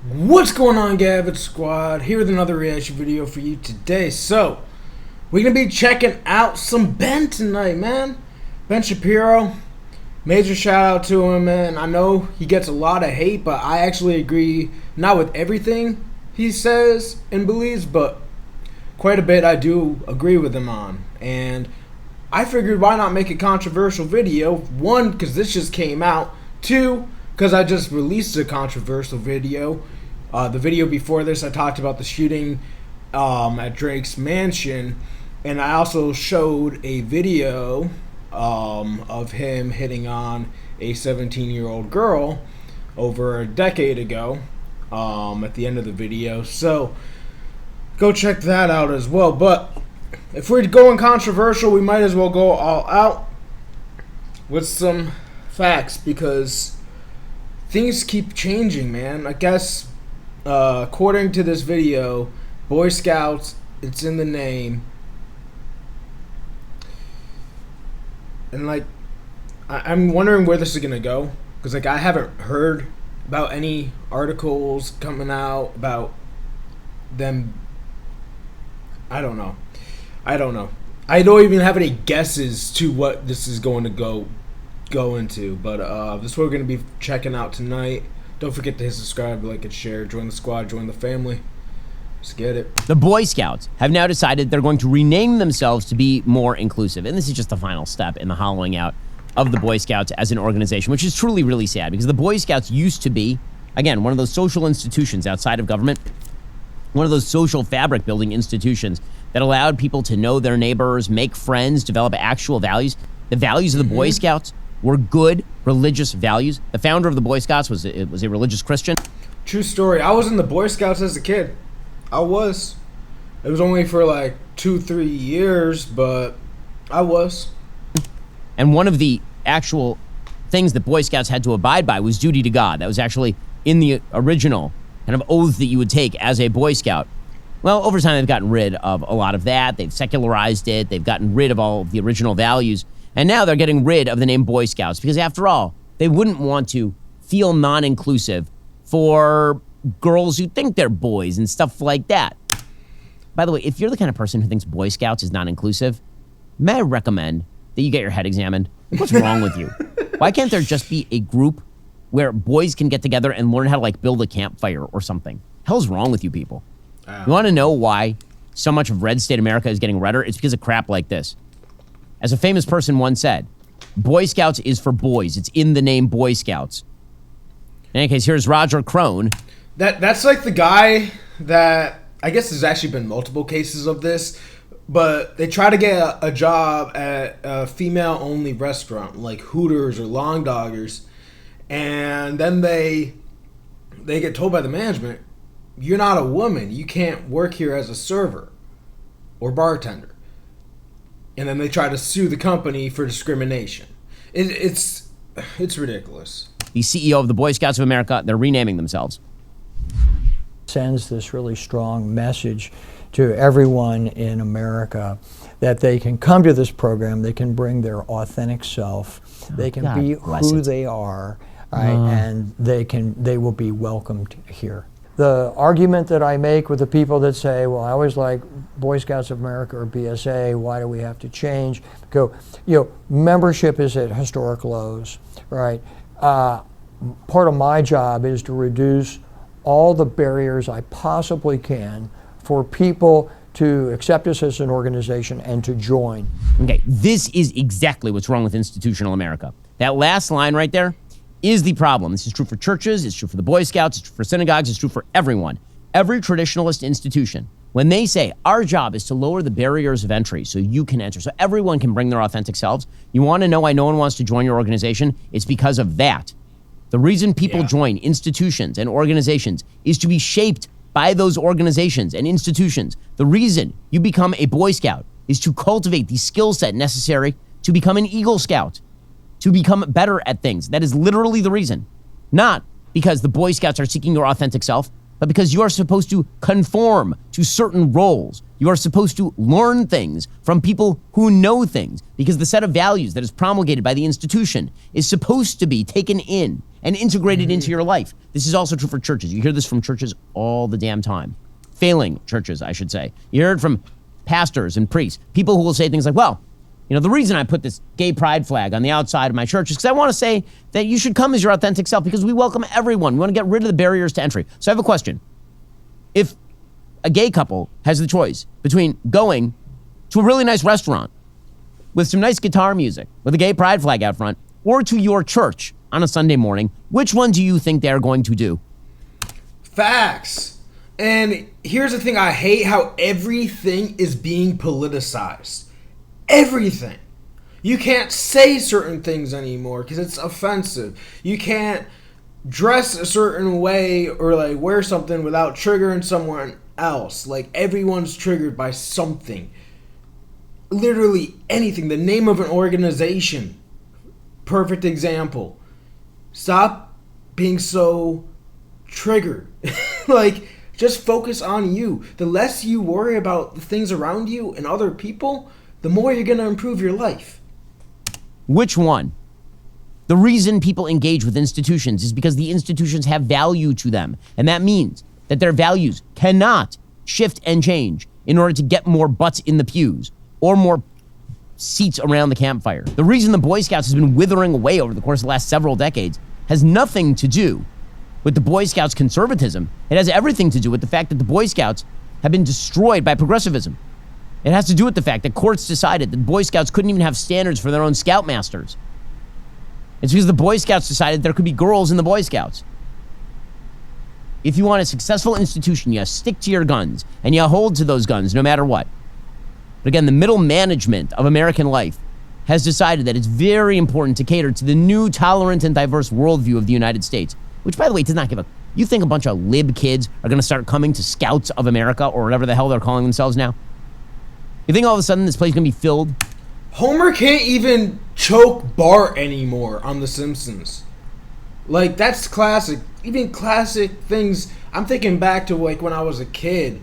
What's going on, Gavin Squad? Here with another reaction video for you today. So, we're going to be checking out some Ben tonight, man. Ben Shapiro. Major shout out to him, man. I know he gets a lot of hate, but I actually agree, not with everything he says and believes, but quite a bit I do agree with him on. And I figured, why not make a controversial video? One, because this just came out. Two, because I just released a controversial video. The video before this, I talked about the shooting at Drake's mansion, and I also showed a video of him hitting on a 17-year-old girl over a decade ago at the end of the video. So go check that out as well. But if we're going controversial, we might as well go all out with some facts, because things keep changing, man. I guess according to this video, Boy Scouts, it's in the name, and like I'm wondering where this is gonna go, because like I haven't heard about any articles coming out about them. I don't know. I don't even have any guesses to what this is going to go into, but this is what we're going to be checking out tonight. Don't forget to hit subscribe, like, and share. Join the squad, join the family. Let's get it. The Boy Scouts have now decided they're going to rename themselves to be more inclusive, and this is just the final step in the hollowing out of the Boy Scouts as an organization, which is truly really sad, because the Boy Scouts used to be, again, one of those social institutions outside of government, one of those social fabric building institutions that allowed people to know their neighbors, make friends, develop actual values. The values of the Boy Scouts were good religious values. The founder of the Boy Scouts was a religious Christian. True story. I was in the Boy Scouts as a kid. I was. It was only for like 2-3 years, but I was. And one of the actual things that Boy Scouts had to abide by was duty to God. That was actually in the original kind of oath that you would take as a Boy Scout. Well, over time, they've gotten rid of a lot of that. They've secularized it. They've gotten rid of all of the original values. And now they're getting rid of the name Boy Scouts, because after all, they wouldn't want to feel non-inclusive for girls who think they're boys and stuff like that. By the way, if you're the kind of person who thinks Boy Scouts is non-inclusive, may I recommend that you get your head examined? What's wrong with you? Why can't there just be a group where boys can get together and learn how to like build a campfire or something? Hell's wrong with you people? You want to know why so much of red state America is getting redder? It's because of crap like this. As a famous person once said, Boy Scouts is for boys. It's in the name Boy Scouts. In any case, here's Roger Crone. That's like the guy that, I guess there's actually been multiple cases of this, but they try to get a job at a female-only restaurant like Hooters or Long Doggers, and then they get told by the management, you're not a woman. You can't work here as a server or bartender. And then they try to sue the company for discrimination. It's ridiculous. The CEO of the Boy Scouts of America, they're renaming themselves. Sends this really strong message to everyone in America that they can come to this program, they can bring their authentic self, they can be who they are, right? And they will be welcomed here. The argument that I make with the people that say, well, I always like Boy Scouts of America or BSA, why do we have to change? Go, membership is at historic lows, right? Part of my job is to reduce all the barriers I possibly can for people to accept us as an organization and to join. Okay, this is exactly what's wrong with institutional America. That last line right there is the problem. This is true for churches, it's true for the Boy Scouts, it's true for synagogues, it's true for everyone. Every traditionalist institution, when they say our job is to lower the barriers of entry so you can enter, so everyone can bring their authentic selves, you want to know why no one wants to join your organization? It's because of that. The reason people join institutions and organizations is to be shaped by those organizations and institutions. The reason you become a Boy Scout is to cultivate the skill set necessary to become an Eagle Scout, to become better at things. That is literally the reason. Not because the Boy Scouts are seeking your authentic self, but because you are supposed to conform to certain roles, You are supposed to learn things from people who know things, because the set of values that is promulgated by the institution is supposed to be taken in and integrated into your life. This is also true for churches. You hear this from churches all the damn time. Failing churches, I should say. You hear it from pastors and priests, people who will say things like, well, you know, the reason I put this gay pride flag on the outside of my church is because I want to say that you should come as your authentic self, because we welcome everyone. We want to get rid of the barriers to entry. So I have a question. If a gay couple has the choice between going to a really nice restaurant with some nice guitar music with a gay pride flag out front, or to your church on a Sunday morning, which one do you think they're going to do? Facts. And here's the thing, I hate how everything is being politicized. Everything. You can't say certain things anymore because it's offensive. You can't dress a certain way or like wear something without triggering someone else. Like, everyone's triggered by something. Literally anything. The name of an organization. Perfect example. Stop being so triggered. Like, just focus on you. The less you worry about the things around you and other people, the more you're going to improve your life. Which one? The reason people engage with institutions is because the institutions have value to them. And that means that their values cannot shift and change in order to get more butts in the pews or more seats around the campfire. The reason the Boy Scouts has been withering away over the course of the last several decades has nothing to do with the Boy Scouts' conservatism. It has everything to do with the fact that the Boy Scouts have been destroyed by progressivism. It has to do with the fact that courts decided that Boy Scouts couldn't even have standards for their own scoutmasters. It's because the Boy Scouts decided there could be girls in the Boy Scouts. If you want a successful institution, you stick to your guns, and you hold to those guns no matter what. But again, the middle management of American life has decided that it's very important to cater to the new tolerant and diverse worldview of the United States, which, by the way, does not give a... You think a bunch of lib kids are going to start coming to Scouts of America, or whatever the hell they're calling themselves now? You think all of a sudden this place is going to be filled? Homer can't even choke Bart anymore on The Simpsons. Like, that's classic. Even classic things. I'm thinking back to, like, when I was a kid.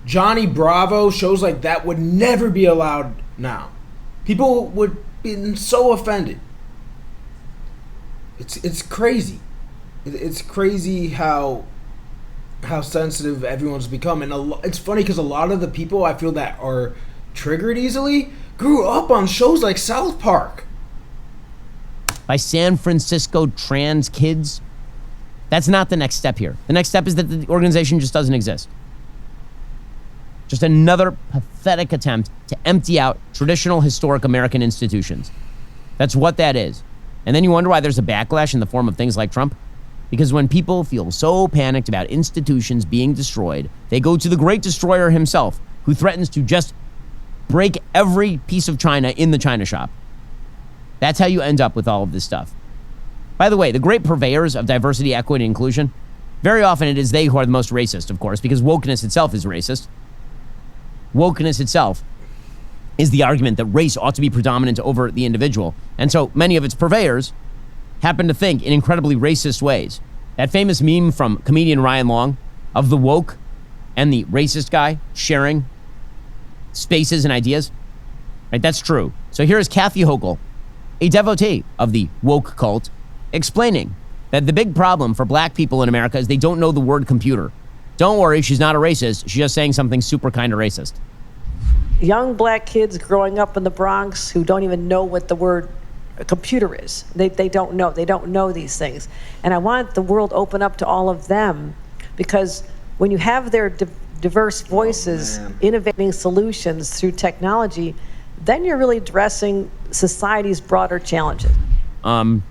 Johnny Bravo, shows like that would never be allowed now. People would be so offended. It's crazy. It's crazy how sensitive everyone's become. And it's funny because a lot of the people I feel that are triggered easily grew up on shows like South Park. By San Francisco trans kids? That's not the next step here. The next step is that the organization just doesn't exist. Just another pathetic attempt to empty out traditional historic American institutions. That's what that is. And then you wonder why there's a backlash in the form of things like Trump. Because when people feel so panicked about institutions being destroyed, they go to the great destroyer himself, who threatens to just break every piece of china in the china shop. That's how you end up with all of this stuff. By the way, the great purveyors of diversity, equity, and inclusion, very often it is they who are the most racist, of course, because wokeness itself is racist. Wokeness itself is the argument that race ought to be predominant over the individual. And so many of its purveyors happen to think in incredibly racist ways. That famous meme from comedian Ryan Long of the woke and the racist guy sharing spaces and ideas, right? That's true. So here is Kathy Hochul, a devotee of the woke cult, explaining that the big problem for black people in America is they don't know the word computer. Don't worry, she's not a racist. She's just saying something super kind of racist. Young black kids growing up in the Bronx who don't even know what the word computer is. They don't know. They don't know these things. And I want the world open up to all of them, because when you have their diverse voices innovating solutions through technology, then you're really addressing society's broader challenges. I'm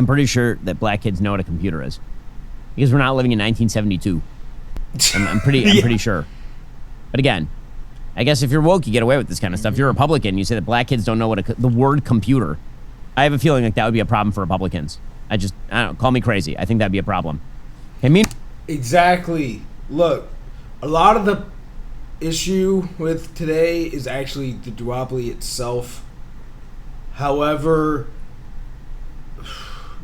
pretty sure that black kids know what a computer is, because we're not living in 1972. I'm pretty sure. But again, I guess if you're woke, you get away with this kind of stuff. If you're a Republican, you say that black kids don't know what the word computer. I have a feeling like that would be a problem for Republicans. I don't know, call me crazy. I think that'd be a problem. Exactly. Look, a lot of the issue with today is actually the duopoly itself. However,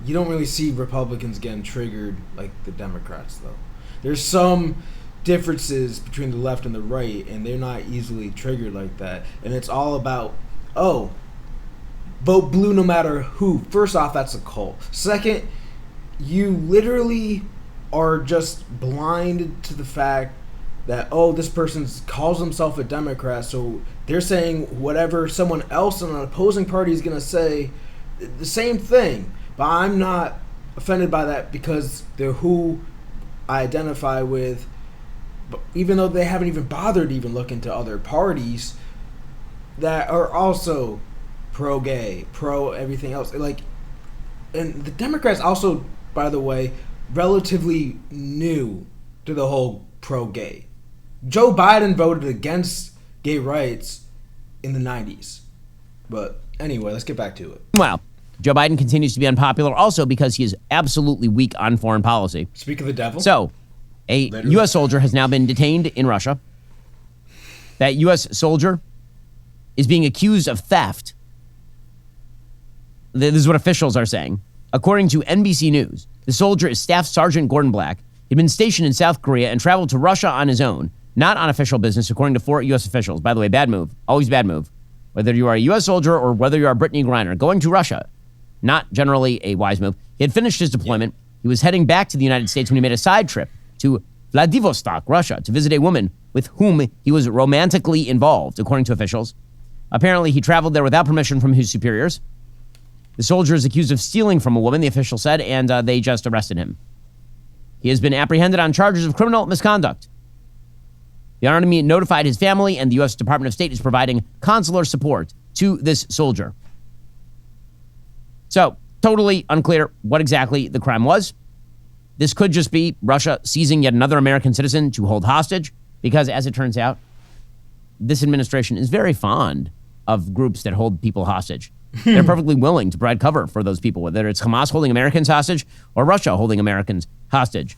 you don't really see Republicans getting triggered like the Democrats, though. There's some differences between the left and the right, and they're not easily triggered like that. And it's all about, oh, vote blue no matter who. First off, that's a cult. Second, you literally are just blinded to the fact that, oh, this person calls himself a Democrat, so they're saying whatever someone else in an opposing party is going to say, the same thing. But I'm not offended by that because they're who I identify with, but even though they haven't even bothered to even look into other parties that are also pro-gay, pro-everything else. Like, and the Democrats also, by the way, relatively new to the whole pro-gay. Joe Biden voted against gay rights in the 90s. But anyway, let's get back to it. Wow. Joe Biden continues to be unpopular also because he is absolutely weak on foreign policy. Speak of the devil. So, a Literally. U.S. soldier has now been detained in Russia. That U.S. soldier is being accused of theft. This is what officials are saying. According to NBC News, the soldier is Staff Sergeant Gordon Black. He'd been stationed in South Korea and traveled to Russia on his own, not on official business, according to 4 U.S. officials. By the way, bad move. Always bad move. Whether you are a U.S. soldier or whether you are Brittany Griner, going to Russia, not generally a wise move. He had finished his deployment. He was heading back to the United States when he made a side trip to Vladivostok, Russia, to visit a woman with whom he was romantically involved, according to officials. Apparently, he traveled there without permission from his superiors. The soldier is accused of stealing from a woman, the official said, and they just arrested him. He has been apprehended on charges of criminal misconduct. The Army notified his family, and the U.S. Department of State is providing consular support to this soldier. So, totally unclear what exactly the crime was. This could just be Russia seizing yet another American citizen to hold hostage, because as it turns out, this administration is very fond of groups that hold people hostage. They're perfectly willing to provide cover for those people, whether it's Hamas holding Americans hostage or Russia holding Americans hostage.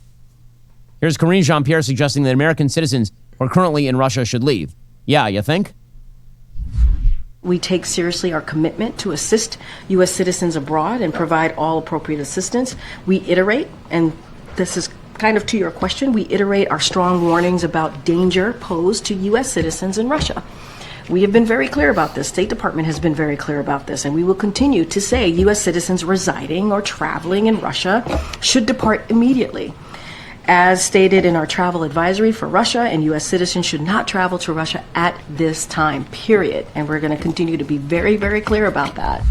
Here's Karine Jean-Pierre suggesting that American citizens who are currently in Russia should leave. Yeah, you think? We take seriously our commitment to assist U.S. citizens abroad and provide all appropriate assistance. We iterate, and this is kind of to your question, we iterate our strong warnings about danger posed to U.S. citizens in Russia. We have been very clear about this. State Department has been very clear about this, and we will continue to say U.S. citizens residing or traveling in Russia should depart immediately. As stated in our travel advisory for Russia, and U.S. citizens should not travel to Russia at this time, period. And we're going to continue to be very, very clear about that.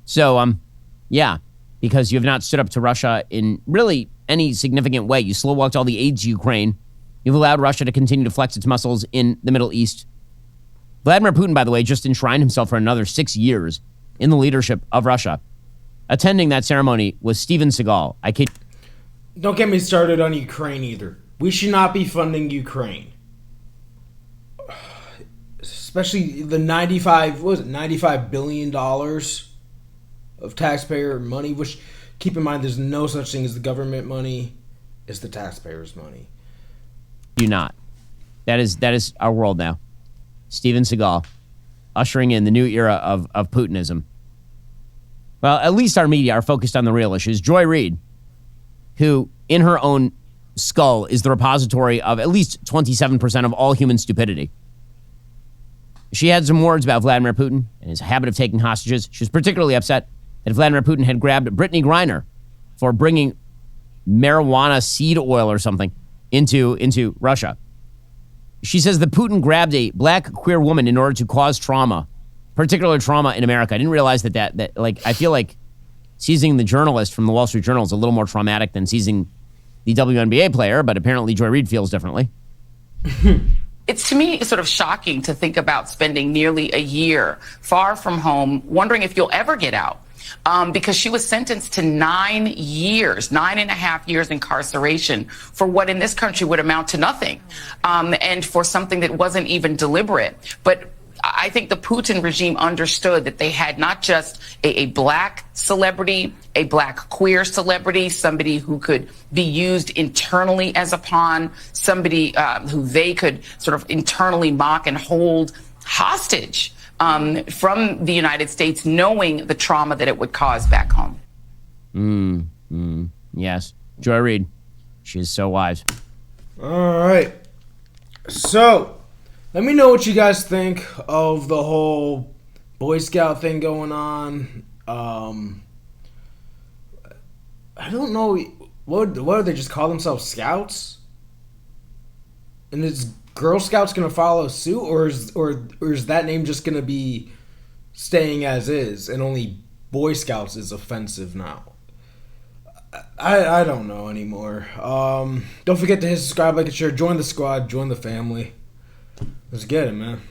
So, yeah, because you have not stood up to Russia in really any significant way. You slow walked all the aid to Ukraine. You've allowed Russia to continue to flex its muscles in the Middle East. Vladimir Putin, by the way, just enshrined himself for another 6 years in the leadership of Russia. Attending that ceremony was Steven Seagal. Don't get me started on Ukraine either. We should not be funding Ukraine. Especially the $95 billion of taxpayer money, which, keep in mind, there's no such thing as the government money. It's the taxpayers' money. Do not. That is our world now. Steven Seagal, ushering in the new era of Putinism. Well, at least our media are focused on the real issues. Joy Reid, who in her own skull is the repository of at least 27% of all human stupidity. She had some words about Vladimir Putin and his habit of taking hostages. She was particularly upset that Vladimir Putin had grabbed Brittany Griner for bringing marijuana seed oil or something into Russia. She says that Putin grabbed a black queer woman in order to cause trauma, particular trauma in America. I didn't realize that I feel like seizing the journalist from the Wall Street Journal is a little more traumatic than seizing the WNBA player, but apparently Joy Reid feels differently. It's, to me, sort of shocking to think about spending nearly a year far from home, wondering if you'll ever get out. Because she was sentenced to 9 years, 9.5 years incarceration for what in this country would amount to nothing, and for something that wasn't even deliberate. But I think the Putin regime understood that they had not just a black celebrity, a black queer celebrity, somebody who could be used internally as a pawn, somebody who they could sort of internally mock and hold hostage from the United States, knowing the trauma that it would cause back home. Yes. Joy Reid. She is so wise. All right. So, let me know what you guys think of the whole Boy Scout thing going on. I don't know. What do they just call themselves, Scouts? And is Girl Scouts gonna follow suit, or is that name just gonna be staying as is, and only Boy Scouts is offensive now? I don't know anymore. Don't forget to hit subscribe, like, and share. Join the squad. Join the family. Let's get it, man.